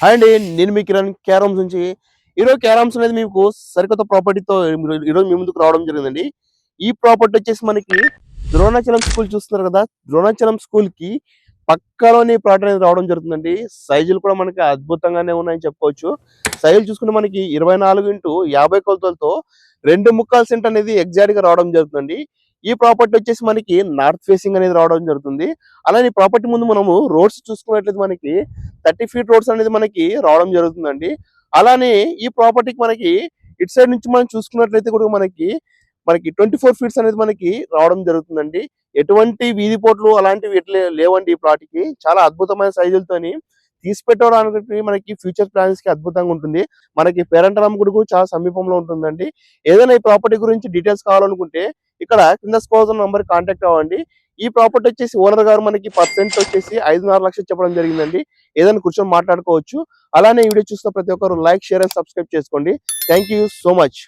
Hi అండి, నేను మీ Kiran carroms నుంచి. ఈరోజు క్యారమ్స్ అనేది మీకు సరికొత్త ప్రాపర్టీతో ఈరోజు మీ ముందుకు రావడం జరిగిందండి. ఈ ప్రాపర్టీ వచ్చేసి మనకి ద్రోణాచలం స్కూల్ చూస్తున్నారు కదా. ద్రోణాచలం స్కూల్ కి పక్కలోని ప్లాట్ అనేది రావడం జరుగుతుందండి. సైజులు కూడా మనకి అద్భుతంగానే ఉన్నాయని చెప్పుకోవచ్చు. సైజులు చూసుకుంటే మనకి 24x50 కొలతలతో 2.25 సెంట్ అనేది ఎగ్జాక్ట్ గా రావడం జరుగుతుందండి. ఈ ప్రాపర్టీ వచ్చేసి మనకి నార్త్ ఫేసింగ్ అనేది రావడం జరుగుతుంది. అలానే ఈ ప్రాపర్టీ ముందు మనము రోడ్స్ చూసుకున్నట్లయితే మనకి 30 ఫీట్ రోడ్స్ అనేది మనకి రావడం జరుగుతుందండి. అలానే ఈ ప్రాపర్టీకి మనకి ఇటు సైడ్ నుంచి మనం చూసుకున్నట్లయితే కూడా మనకి మనకి 24 ఫీట్స్ అనేది మనకి రావడం జరుగుతుందండి. ఎటువంటి వీధి పోట్లు అలాంటివి ఎట్లే లేవండి. ఈ ప్లాట్కి చాలా అద్భుతమైన సైజులతోని తీసి పెట్టడానికి మనకి ఫ్యూచర్ ప్లాన్స్ కి అద్భుతంగా ఉంటుంది. మనకి పేరంటలం కూడా చాలా సమీపంలో ఉంటుందండి. ఏదైనా ఈ ప్రాపర్టీ గురించి డీటెయిల్స్ కావాలనుకుంటే ఇక్కడ కింద స్క్రోల్ నంబర్ కాంటాక్ట్ అవ్వండి. ఈ ప్రాపర్టీ వచ్చేసి ఓనర్ గారు మనకి పర్సెంట్ వచ్చేసి 5.5 లక్షలు చెప్పడం జరిగిందండి. ఏదైనా కూర్చొని మాట్లాడుకోవచ్చు. అలానే ఈ వీడియో చూస్తున్న ప్రతి ఒక్కరు లైక్, షేర్ అండ్ సబ్స్క్రైబ్ చేసుకోండి. Thank you so much.